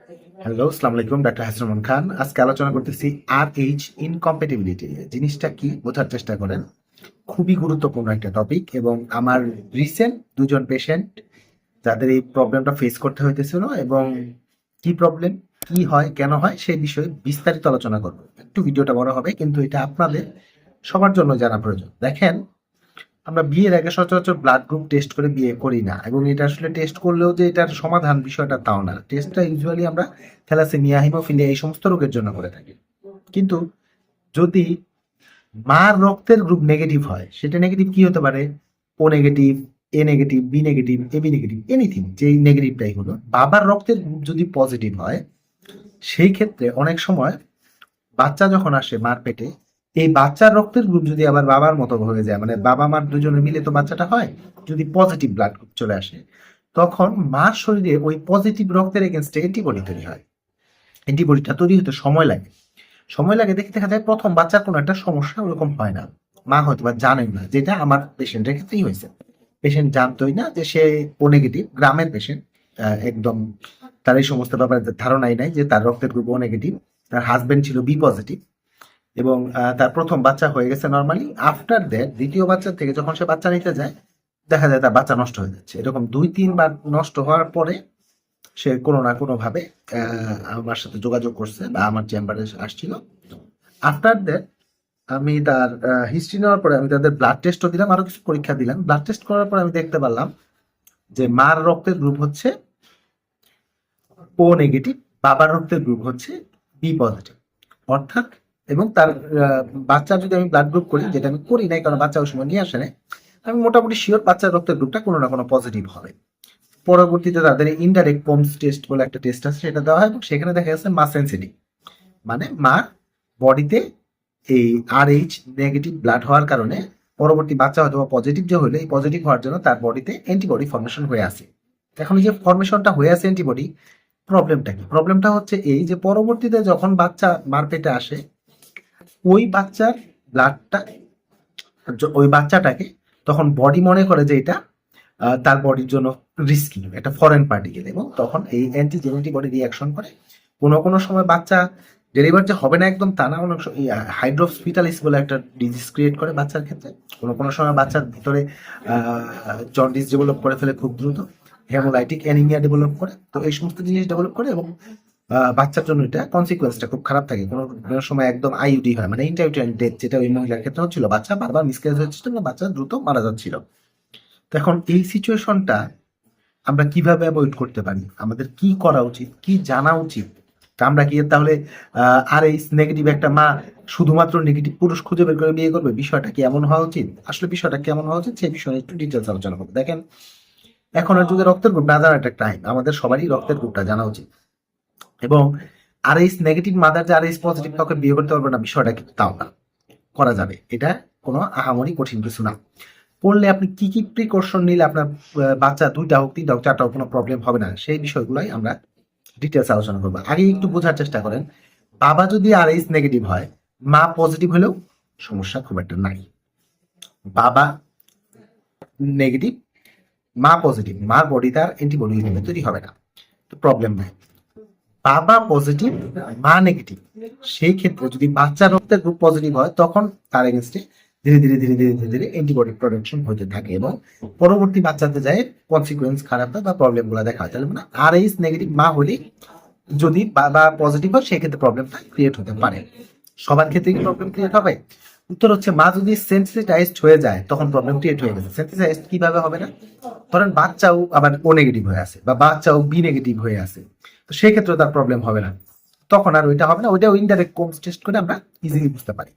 Hello, আসসালামু আলাইকুম। Doctor Hasanul খান। আজকে আলোচনা করতেছি RH ইনকম্প্যাটিবিলিটি। জিনিসটা কি বোঝার চেষ্টা করেন। খুবই গুরুত্বপূর্ণ একটা টপিক এবং আমার রিসেন্ট দুজন পেশেন্ট যাদের এই প্রবলেমটা ফেস করতে হইতেছিল এবং কি প্রবলেম, কি হয়, কেন হয় সেই বিষয়ে বিস্তারিত আলোচনা করব। একটু ভিডিওটা বড় হবে কিন্তু এটা আপনাদের সবার জন্য জানা প্রয়োজন। দেখেন, আমরা বিয়ের আগে সচরাচর ব্লাড গ্রুপ টেস্ট করে বিয়ে করি না এবং এটা আসলে টেস্ট করলেও যে এটার সমাধান বিষয়টা তাও না। টেস্টটা ইউজুয়ালি আমরা থ্যালাসেমিয়া, হিমোফিলিয়া এই সমস্ত রোগের জন্য করে থাকি। কিন্তু যদি মার রক্তের গ্রুপ নেগেটিভ হয়, সেটা নেগেটিভ কি হতে পারে? O negative, A negative, B negative, AB negative, anything যেই নেগেটিভটাই হলো। বাবার রক্তের গ্রুপ যদি পজিটিভ হয়, সেই ক্ষেত্রে অনেক সময় বাচ্চা যখন আসে মার পেটে, এই বাচ্চার রক্তের গ্রুপ যদি আবার বাবার মতো হয়ে যায়, মানে বাবা মার দুজনে মিলে তো বাচ্চাটা হয়, যদি পজিটিভ ব্লাড গ্রুপ চলে আসে, তখন মার শরীরে ওই পজিটিভ রক্তের এগেনস্টে অ্যান্টিবডি তৈরি হয়। অ্যান্টিবডিটা তৈরি হতে সময় লাগে। সময় লাগে দেখে দেখা যায় প্রথম বাচ্চার কোনো একটা সমস্যা ওরকম হয় না। মা হয়তো বা জানেন না, যেটা আমার পেশেন্টের ক্ষেত্রেই হয়েছে। পেশেন্ট জানতোই না যে সে ও নেগেটিভ, গ্রামের পেশেন্ট, একদম তার এই সমস্ত ব্যাপারে ধারণাই নাই যে তার রক্তের গ্রুপ ও নেগেটিভ। তার হাজবেন্ড ছিল বি পজিটিভ এবং তার প্রথম বাচ্চা হয়ে গেছে নর্মালি। আফটার দ্যাট দ্বিতীয় বাচ্চা থেকে যখন সে বাচ্চা নিতে যায়, দেখা যায় তার বাচ্চা নষ্ট হয়ে যাচ্ছে। এরকম ২-৩ বার নষ্ট হওয়ার পরে সে কোনো না কোনোভাবে আমার সাথে যোগাযোগ করছে বা আমার চেম্বারে আসছিল। আফটার দ্যাট আমি তার হিস্ট্রি নেওয়ার পরে আমি তাদের ব্লাড টেস্টও দিলাম, আরো কিছু পরীক্ষা দিলাম। ব্লাড টেস্ট করার পরে আমি দেখতে পারলাম যে মার রক্তের গ্রুপ হচ্ছে ও নেগেটিভ, বাবার রক্তের গ্রুপ হচ্ছে বি পজিটিভ। অর্থাৎ এবং তার বাচ্চার যদি আমি ব্লাড গ্রুপ করি, যেটা আমি করি নাই কারণ বাচ্চা ওই সময় নিয়ে আসে নাই, আমি মোটামুটি শিওর বাচ্চার রক্তের গ্রুপটা কোনো না কোনো পজিটিভ হবে। পরবর্তীতে তাদের ইনডাইরেক্ট পোমস টেস্ট বলে একটা টেস্ট আছে, সেটা দেওয়া হয় এবং সেখানে দেখা যাচ্ছে মা সেন্সিটিভ, মানে মার বডিতে এই RH নেগেটিভ ব্লাড হওয়ার কারণে পরবর্তী বাচ্চা হয়তো পজিটিভ যে হলে, এই পজিটিভ হওয়ার জন্য তার বডিতে অ্যান্টিবডি ফর্মেশন হয়ে আছে। এখন এই যে ফর্মেশনটা হয়ে আছে অ্যান্টিবডি, প্রবলেমটা কি? প্রবলেমটা হচ্ছে এই যে পরবর্তীতে যখন বাচ্চা মার পেটে আসে, ওই বাচ্চার ব্লাডটা, ওই বাচ্চাটাকে তখন বডি মনে করে যে এটা তার বডির জন্য রিস্কি, একটা ফরেন পার্টিকেল, এবং তখন এই অ্যান্টিজেন বডি রিয়াকশন করে। কোনো কোনো সময় বাচ্চা ডেলিভার যে হবে না একদম তা না, অনেক হাইড্রোস্পিটালিস বলে একটা ডিজিজ ক্রিয়েট করে বাচ্চার ক্ষেত্রে। কোনো কোনো সময় বাচ্চার ভিতরে জন্ডিস ডেভেলপ করে ফেলে খুব দ্রুত, হেমোলাইটিক অ্যানিমিয়া ডেভেলপ করে। তো এই সমস্ত জিনিস ডেভেলপ করে এবং বাচ্চার জন্য এটা কনসিকুয়েন্সটা খুব খারাপ থাকে। কোনো কোনো সময় একদম আইইউডি হয়, মানে ইন্টারউটেরাইন ডেথ, যেটা ওই মহিলার ক্ষেত্রে হচ্ছিল। বাচ্চা বারবার মিসক্যারেজ হচ্ছিল না, বাচ্চা দ্রুত মারা যাচ্ছিল। তো এখন এই সিচুয়েশনটা আমরা কিভাবে অ্যাভয়েড করতে পারি? আমাদের কি করা উচিত, কি জানা উচিত? তা আমরা কি তাহলে RH নেগেটিভ একটা মা শুধুমাত্র নেগেটিভ পুরুষ খুঁজে বের করে বিয়ে করবে? বিষয়টা কি এমন হওয়া উচিত? আসলে বিষয়টা কেমন হওয়া উচিত সেই বিষয়ে একটু ডিটেলস আলোচনা করবো। দেখেন, এখন আর যুগে রক্তের গ্রুপ না জানা একটা টাইম, আমাদের সবারই রক্তের গ্রুপটা জানা উচিত। এবং RH নেগেটিভ মাদার যে RH পজিটিভ কাউকে বিয়ে করতে পারবে না, বিষয়টা কিন্তু তাও না, করা যাবে। এটা কোনো আহামরি কঠিন কিছু না। করলে আপনি কি কি প্রিকশন নিলে আপনার বাচ্চা 2টা হোক, 3টা হোক, 4টা হোক, কোনো প্রবলেম হবে না, সেই বিষয়গুলোই আমরা ডিটেলস আলোচনা করবো। আগে একটু বোঝার চেষ্টা করেন, বাবা যদি RH নেগেটিভ হয়, মা পজিটিভ হলেও সমস্যা খুব একটা নাই। বাবা নেগেটিভ, মা পজিটিভ, মার বডিতে আর অ্যান্টিবডি তৈরি হবে না, তো প্রবলেম নাই। বাবা পজিটিভ, মা নেগেটিভ, সেই ক্ষেত্রে যদি বাচ্চার রক্তের গ্রুপ পজিটিভ হয়, তখন তার এগেনস্টে ধীরে ধীরে ধীরে ধীরে ধীরে ধীরে অ্যান্টিবডি প্রোডাকশন হতে থাকে এবং পরবর্তী বাচ্চাতে যায় কনসিকুয়েন্স খারাপ হয় বা প্রবলেম গুলো দেখা হয়। তাহলে মানে RH নেগেটিভ মা হলে যদি বাবা পজিটিভ হয়, সেক্ষেত্রে প্রবলেমটা ক্রিয়েট হতে পারে। সবার ক্ষেত্রে কি প্রবলেম ক্রিয়েট হবে? উত্তর হচ্ছে, মা যদি সেন্সিটাইজড হয়ে যায় তখন প্রবলেম ক্রিয়েট হয়ে গেছে। সেন্সিটাইজড কিভাবে হবে না? ধরেন বাচ্চাও আবার ও নেগেটিভ হয়ে আছে বা বাচ্চাও বি নেগেটিভ হয়ে আছে, তো সেই ক্ষেত্রে তার প্রবলেম হবে না, তখন আর ওইটা হবে না। ওইটা ইনডাইরেক্ট কোমস টেস্ট করে আমরা ইজিলি বুঝতে পারি,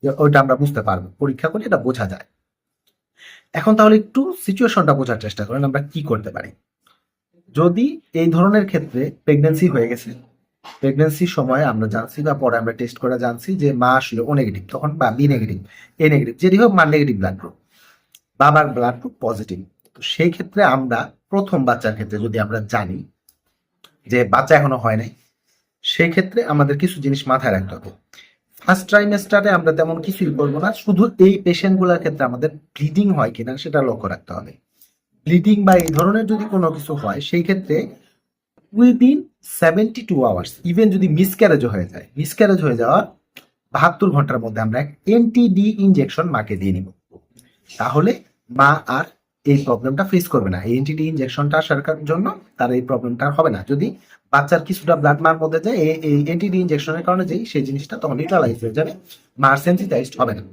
যে ওইটা আমরা বুঝতে পারবো, পরীক্ষা করে এটা বোঝা যায়। এখন তাহলে একটু সিচুয়েশনটা বোঝার চেষ্টা করেন, আমরা কি করতে পারি। যদি এই ধরনের ক্ষেত্রে প্রেগনেন্সি হয়ে গেছে, প্রেগনেন্সির সময় আমরা জানছি বা পরে আমরা টেস্ট করে জানছি যে মা আসলে ও নেগেটিভ, তখন বা বি নেগেটিভ, এ নেগেটিভ, যেটি হোক মার নেগেটিভ ব্লাড গ্রুপ, বাবার ব্লাড গ্রুপ পজিটিভ। তো সেই ক্ষেত্রে আমরা প্রথম বাচ্চার ক্ষেত্রে যদি আমরা জানি যে বাচ্চা এখনো হয় নাই, সেই ক্ষেত্রে আমাদের কিছু জিনিস মাথায় রাখতে হবে। ফার্স্ট ট্রাইমেস্টারে আমরা তেমন কিছুই করবো না, শুধু এই পেশেন্ট গুলার ক্ষেত্রে আমাদের ব্লিডিং হয় কিনা সেটা লক্ষ্য রাখতে হবে। ব্লিডিং বা এই ধরনের যদি কোনো কিছু হয়, সেই ক্ষেত্রে উইদিন 72 আওয়ার্স, ইভেন যদি মিসক্যারেজ হয়ে যাওয়ার 72 ঘন্টার মধ্যে আমরা এনটিডি ইনজেকশন মাকে দিয়ে নিব, তাহলে মা আর এই প্রবলেমটা ফেস করবে না। এই এনটিডি ইনজেকশনটা আসার জন্য তার এই প্রবলেমটা হবে না। যদি বাচ্চার কিছুটা ব্লাড মার মধ্যে যায়, এই এনটিডি ইনজেকশনের কারণে যেই সেই জিনিসটা তখন নিউট্রালাইজ হয়ে যাবে, মার সেন্সিটাইজড হবে না।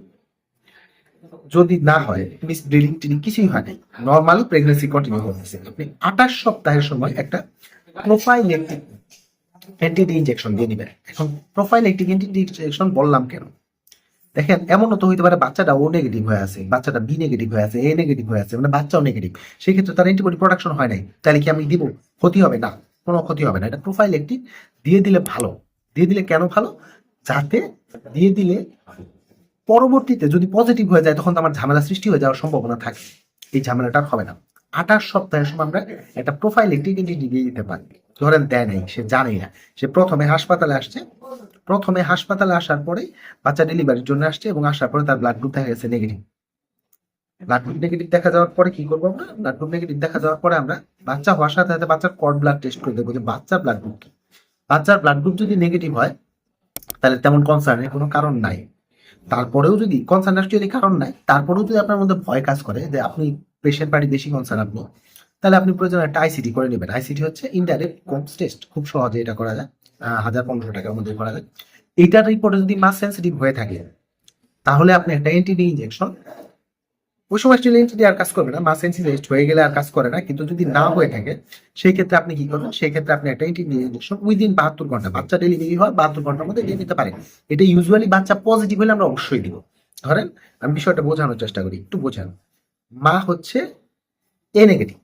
যদি না হয়, মিস ব্রিডিং টিডিং কিছুই হয় নাই, নর্মালি প্রেগনেন্সি কন্টিনিউ করতেছে, আপনি 28 সপ্তাহের সময় একটা প্রোফাইলেকটিক এনটিডি ইনজেকশন দিয়ে দিবেন। এখন প্রোফাইলেকটিক এনটিডি ইনজেকশন বললাম কেন? দেখেন, এমনও তো হইতে পারে বাচ্চাটা ও নেগেটিভ হয়ে আছে, বাচ্চাটা বি নেগেটিভ হয়ে আছে, এ নেগেটিভ হয়ে আছে, মানে বাচ্চাও নেগেটিভ, সেই ক্ষেত্রে তার অ্যান্টিবডি প্রোডাকশন হয় নাই, তাহলে কি আমি দিব? ক্ষতি হবে না, কোনো ক্ষতি হবে না। এটা প্রোফাইলেকটিক দিয়ে দিলে ভালো। দিয়ে দিলে কেন ভালো? যাতে দিয়ে দিলে পরবর্তীতে যদি পজিটিভ হয়ে যায় তখন তো আমার ঝামেলা সৃষ্টি হয়ে যাওয়ার সম্ভাবনা থাকে, এই ঝামেলাটা হবে না। 28 সপ্তাহের সময় আমরা একটা প্রোফাইলেকটিক এনটিডি দিয়ে দিতে পারি। ধরেন দেয় নাই, সে জানেই না, সে প্রথমে হাসপাতালে আসার পরে বাচ্চা ডেলিভারির জন্য আসছে, এবং আসার পরে তার ব্লাড গ্রুপ দেখা গেছে নেগেটিভ। ব্লাড গ্রুপ নেগেটিভ দেখা যাওয়ার পরে কি করবো আমরা? ব্লাড গ্রুপ নেগেটিভ দেখা যাওয়ার পরে আমরা বাচ্চা হওয়ার সাথে সাথে বাচ্চার কর্ড ব্লাড টেস্ট করে দেবো যে বাচ্চার ব্লাড গ্রুপ কি। বাচ্চার ব্লাড গ্রুপ যদি নেগেটিভ হয় তাহলে তেমন কনসার্নের কোনো কারণ নাই। তারপরেও যদি কনসার্ন অ্যাকচুয়ালি কারণ নাই, তারপরেও যদি আপনার মধ্যে ভয় কাজ করে যে আপনি পেশেন্ট বাড়ি বেশি কনসার্ন আপনি, তাহলে আপনি প্রয়োজন একটা আইসিটি করে নেবেন। আইসিটি হচ্ছে ইনডাইরেক্ট কোমস টেস্ট, খুব সহজে এটা করা যায়, 1000-1500 টাকার মধ্যে করা যায়। এইটার রিপোর্টে যদি মাস সেন্সিটিভ হয়ে থাকে তাহলে আপনি একটা এনটিডি ইনজেকশন, ওই সময় অ্যাকচুয়ালি এনটিডি আর কাজ করবে না, মাস সেন্সিটাইজড হয়ে গেলে আর কাজ করে না, কিন্তু যদি না হয়ে থাকে সেই ক্ষেত্রে আপনি কি করবেন? সেই ক্ষেত্রে আপনি একটা এনটিডি ইনজেকশন উইদিন 72 ঘন্টা, বাচ্চা ডেলিভারি হয় 72 ঘন্টার মধ্যে দিয়ে দিতে পারেন। এটা ইউজুয়ালি বাচ্চা পজিটিভ হলে আমরা অবশ্যই দিব। ধরেন, আমি বিষয়টা বোঝানোর চেষ্টা করি, একটু বোঝান। মা হচ্ছে এ নেগেটিভ,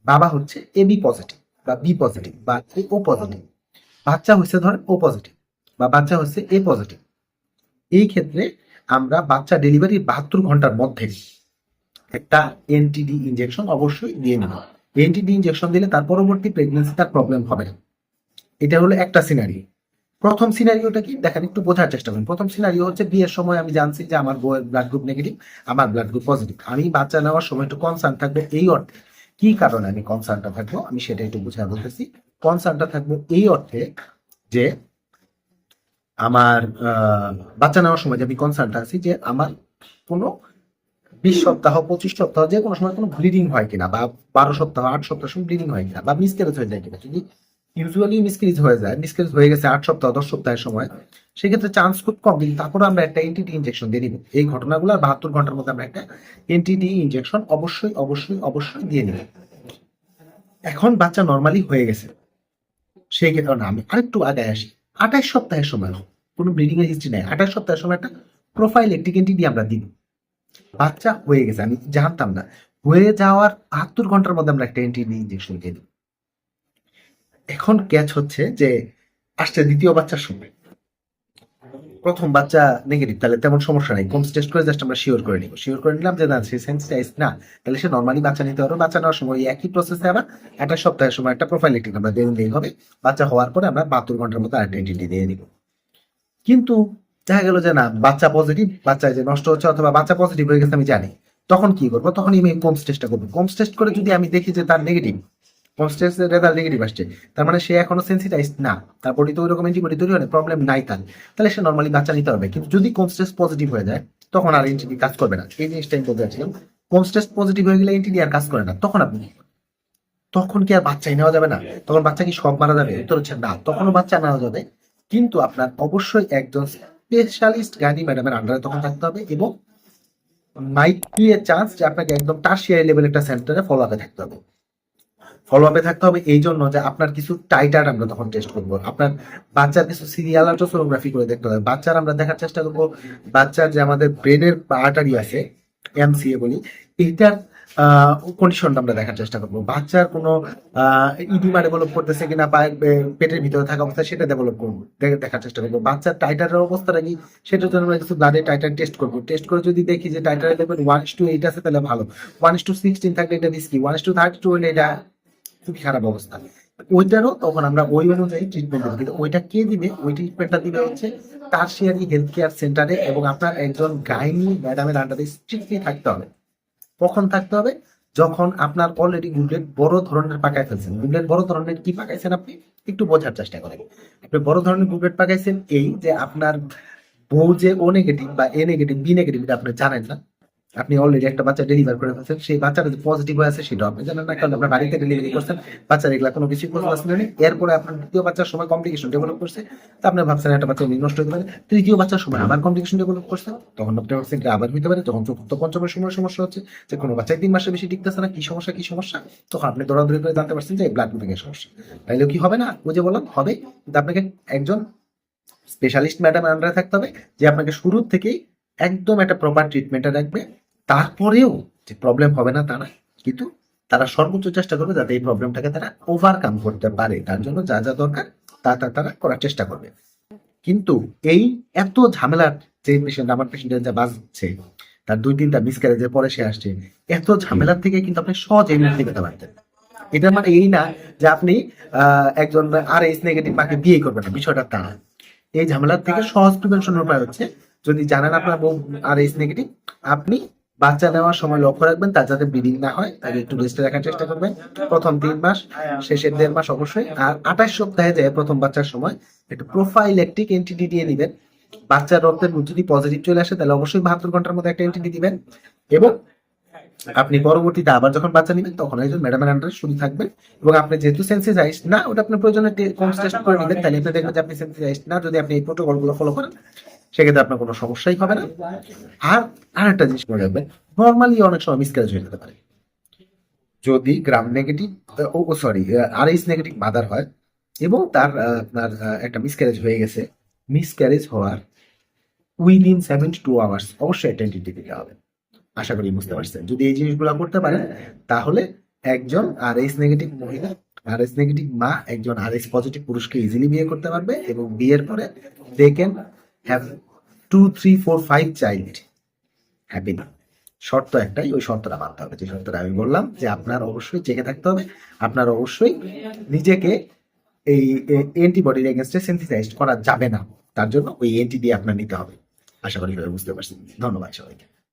বাবা হচ্ছে এ বি পজিটিভ বা বি পজিটিভ বা এ ও পজিটিভ, বাচ্চা হচ্ছে ধরেন ও পজিটিভ বা বাচ্চা হচ্ছে এ পজিটিভ। এই ক্ষেত্রে আমরা বাচ্চা ডেলিভারির 72 ঘন্টার মধ্যে একটা এনটিডি ইনজেকশন অবশ্যই দিয়ে নেব। এনটিডি ইনজেকশন দিলে তার পরবর্তী প্রেগনেন্সি তার প্রবলেম হবে না। এটা হলো একটা সিনারিও। প্রথম সিনারিওটা কি দেখেন, একটু বোঝার চেষ্টা করুন। প্রথম সিনারিও হচ্ছে বিয়ের সময় আমি জানছি যে আমার বউয়ের ব্লাড গ্রুপ নেগেটিভ, আমার ব্লাড গ্রুপ পজিটিভ, আমি বাচ্চা নেওয়ার সময় একটু কনসার্ন থাকবো। এই অর্থে কি কারণে আমি কনসার্নটা থাকবো, আমি সেটা একটু বুঝায় বলতেছি। কনসার্নটা থাকবো এই অর্থে যে আমার বাচ্চা নেওয়ার সময় যে আমি কনসার্নটা আছি যে আমার কোনো 20 সপ্তাহ 25 সপ্তাহ যে কোনো সময় কোনো ব্লিডিং হয় কিনা, বা 12 সপ্তাহ 8 সপ্তাহ সময় ব্লিডিং হয় কিনা, বা মিসক্যারেজ হয়ে যায় কিনা। যদি ইউজুয়ালি মিসক্যারেজ হয়ে গেছে 8 সপ্তাহ 10 সপ্তাহের সময়, সেক্ষেত্রে চান্স খুব কম, কিন্তু তারপরে আমরা একটা এনটিডি ইনজেকশন দিয়ে দিব। এই ঘটনাগুলো 72 ঘন্টার মধ্যে আমরা একটা এনটিডি ইনজেকশন অবশ্যই অবশ্যই অবশ্যই দিয়ে নিব। এখন বাচ্চা নর্মালি হয়ে গেছে, সেই ক্ষেত্রে আমি আরেকটু আগে আসি। 28 সপ্তাহের সময় কোনো ব্লিডিং এর হিস্ট্রি নেই, 28 সপ্তাহের সময় একটা প্রোফাইলেকটিক এনটিডি আমরা দিব। বাচ্চা হয়ে গেছে, আমি জানতাম না, হয়ে যাওয়ার 72 ঘন্টার মধ্যে আমরা একটা এনটিডি ইনজেকশন দিয়ে দিই। এখন ক্যাচ হচ্ছে যে আসছে দ্বিতীয় বাচ্চার সময়, প্রথম বাচ্চা নেগেটিভ, তাহলে তেমন সমস্যা নেই, কোমস টেস্ট করে জাস্ট আমরা শিওর করে নিলাম যে না, সে সেন্সিটাইজ না, তাহলে সে নর্মালি বাচ্চা নিতে পারবে। বাচ্চা নেওয়ার সময় একই প্রসেসে আবার 28 সপ্তাহের সময় একটা প্রোফাইলেকটিক আমরা দিয়ে দিলেই হবে। বাচ্চা হওয়ার পরে আমরা 72 ঘন্টার মধ্যে আরেকটা এনটিডি দিয়ে দিব। কিন্তু দেখা গেল যে না, বাচ্চা পজিটিভ, বাচ্চা যে নষ্ট হচ্ছে, অথবা বাচ্চা পজিটিভ হয়ে গেছে আমি জানি, তখন কি করবো? তখন আমি কোমস টেস্টটা করবো। কোমস টেস্ট করে যদি আমি দেখি যে তার নেগেটিভ, কোমস টেস্টের রেজাল্ট নেগেটিভ আসছে, তার মানে সে এখনো সেন্সিটাইজ না, তার বডি তো ওই রকম অ্যান্টিবডি তৈরি হয়, প্রবলেম নাই তার, তাহলে সে নর্মালি বাচ্চা নিতে হবে। কিন্তু যদি কোমস টেস্ট পজিটিভ হয়ে যায় তখন আর এনটিডি কাজ করবে না। এই জিনিসটা আমি বলতে চাচ্ছিলাম, কোমস টেস্ট পজিটিভ হয়ে গেলে এনটিডি আর কাজ করে না। তখন আপনি তখন কি আর বাচ্চাই নেওয়া যাবে না? তখন বাচ্চা কি সব মারা যাবে? উত্তর হচ্ছে না, তখনও বাচ্চা নেওয়া যাবে, কিন্তু আপনার অবশ্যই একজন স্পেশালিস্ট গাইনি ম্যাডামের আন্ডারে তখন থাকতে হবে, এবং মাইট বি এ চান্স যে আপনাকে একদম টারশিয়ারি লেভেল একটা সেন্টারে ফলো আপে থাকতে হবে। এই জন্য যে আপনার কিছু টাইটার আমরা তখন টেস্ট করবো, আপনার বাচ্চার কিছু সিরিয়াল আল্ট্রাসোনোগ্রাফি করে দেখতে হবে। বাচ্চার আমরা দেখার চেষ্টা করবো বাচ্চার যে আমাদের ব্রেনের আর্টারি আছে, এমসিএ বলি, এইটার কন্ডিশনটা আমরা দেখার চেষ্টা করবো। বাচ্চার কোনো ইডিমা ডেভেলপ করতেছে কিনা, পেটের ভিতরে থাকা অবস্থা সেটা ডেভেলপ করবো, দেখার চেষ্টা করবো। বাচ্চার টাইটারের অবস্থাটা কি, সেটার জন্য আমরা কিছু ব্লাডে টাইটার টেস্ট করবো। টেস্ট করে যদি দেখি যে টাইটারের লেভেল 1:8 আছে তাহলে ভালো, 1:16 থাকলে এটা রিস্কি, 1:32 হলে এটা খুবই খারাপ অবস্থা। ওইটারও তখন আমরা ওই অনুযায়ী ট্রিটমেন্ট দেবো, কিন্তু ওইটা কে দিবে? ওই ট্রিটমেন্টটা দিবে হচ্ছে টারশিয়ারি হেলথ কেয়ার সেন্টারে, এবং আপনার একজন গাইনি ম্যাডামের আন্ডারে স্ট্রিক্টলি থাকতে হবে। কখন থাকতে হবে? যখন আপনার অলরেডি গুবলেট বড় ধরনের পাকায় ফেলছেন। গুবলেট বড় ধরনের কি পাকাইছেন আপনি একটু বোঝার চেষ্টা করেন। আপনি বড় ধরনের গুবলেট পাকাইছেন এই যে আপনার বউ যে ও নেগেটিভ বা এ নেগেটিভ বি নেগেটিভ এটা আপনি জানেন না। আপনি অলরেডি একটা বাচ্চা ডেলিভার করে ফেলছেন, সেই বাচ্চাটা যে পজিটিভ হয়ে আছে সেটা আপনি জানেন না, কারণ আপনার বাড়িতে ডেলিভারি করছেন, বাচ্চার এগুলা কোনো কিছু বুঝতে পারছেন না। এরপরে আপনার দ্বিতীয় বাচ্চার সময় কমপ্লিকেশন ডেভেলপ করছে, তো আপনি ভাবছেন একটা বাচ্চা নষ্ট হতে পারে। তৃতীয় বাচ্চার সময় আবার কমপ্লিকেশন ডেভেলপ করছে, তখন আপনি ভাবছেন এটা আবার হতে পারে। তখন চতুর্থ পঞ্চমের সময় সমস্যা হচ্ছে যে কোনো বাচ্চাই 3 মাসের বেশি টিকতেছে না, কি সমস্যা কি সমস্যা, তখন আপনি দৌড়াদৌড়ি করে জানতে পারছেন যে ব্লাড গ্রুপিং সমস্যা। তাইলে কি হবে না, ওই যে বললাম হবে, কিন্তু আপনাকে একজন স্পেশালিস্ট ম্যাডাম আন্ডারে থাকতে হবে যে আপনাকে শুরুর থেকেই একদম একটা প্রপার ট্রিটমেন্টে রাখবে। তারপরেও যে প্রবলেম হবে না তা না, কিন্তু তারা সর্বোচ্চ চেষ্টা করবে যাতে এই প্রবলেমটাকে তারা ওভারকাম করতে পারে। তার জন্য যা যা দরকার তারা করার চেষ্টা করবে। কিন্তু এই এত ঝামেলার যে পেশেন্ট, আমার পেশেন্টের যা বাজছে, তার 2-3টা মিসক্যারেজের পরে সে আসছে, এত ঝামেলার থেকে কিন্তু আপনি সহজে মুক্তি পেতে পারতেন। এটা মানে এই না যে আপনি একজন আর এইচ নেগেটিভ মাকে বিয়ে করবেন না, বিষয়টা তা না। এই ঝামেলার থেকে সহজ প্রিভেনশনের উপায় হচ্ছে, যদি জানেন আপনার বউ আর এইচ নেগেটিভ, আপনি বাচ্চা নেওয়ার সময় লক্ষ্য রাখবেন তার যাতে ব্লিডিং না হয়, তাকে একটু রেস্টে রাখার চেষ্টা করবেন প্রথম 3 মাস, শেষের 1.5 মাস অবশ্যই। আর 28 সপ্তাহে যায় প্রথম বাচ্চার সময় একটু প্রোফাইলেকটিক এন্টিটি দিয়ে দিবেন। বাচ্চার রক্তের যদি পজিটিভ চলে আসে তাহলে অবশ্যই 72 ঘন্টার মধ্যে একটা এন্টিটি দিবেন। এবং আপনি পরবর্তীতে আবার যখন বাচ্চা নেবেন তখন একজন ম্যাডামের আন্ডারে শুধু থাকবেন। এবং আপনি যেহেতু সেন্সিটাইজ না, ওটা আপনার প্রয়োজনে টেস্ট করে নেবেন, তাহলে আপনি দেখবেন যে আপনি সেন্সিটাইজ না। যদি আপনি এই প্রোটোকল গুলো ফলো করেন সেক্ষেত্রে আপনার কোনো সমস্যাই হবে না। আর আরেকটা জিনিস মনে রাখবেন, নর্মালি অনেক সময় মিসক্যারেজ হয়ে যেতে পারে। যদি গ্রাম নেগেটিভ সরি আর এইচ নেগেটিভ মাদার হয় এবং তার আপনার একটা মিসক্যারেজ হয়ে গেছে, মিসক্যারেজ হওয়ার উইদিন 72 আওয়ার্স অবশ্যই একটা এন্টিটি দিতে হবে। আশা করি বুঝতে পারছেন। যদি এই জিনিসগুলো করতে পারেন তাহলে একজন আর এইচ নেগেটিভ মহিলা, আর এইচ নেগেটিভ মা একজন আর এইচ পজিটিভ পুরুষকে ইজিলি বিয়ে করতে পারবে, এবং বিয়ের পরে they can have 2, 3, 4, 5 child happily. শর্ত একটাই, ওই শর্তটা মানতে হবে, যে শর্তটা আমি বললাম, যে আপনার অবশ্যই চেকে থাকতে হবে, আপনার অবশ্যই নিজেকে এই অ্যান্টিবডির এগেনস্টে সেন্সিটাইজ করা যাবে না, তার জন্য ওই অ্যান্টি দিয়ে আপনার নিতে হবে। আশা করি সবাই বুঝতে পারছেন। ধন্যবাদ সবাইকে।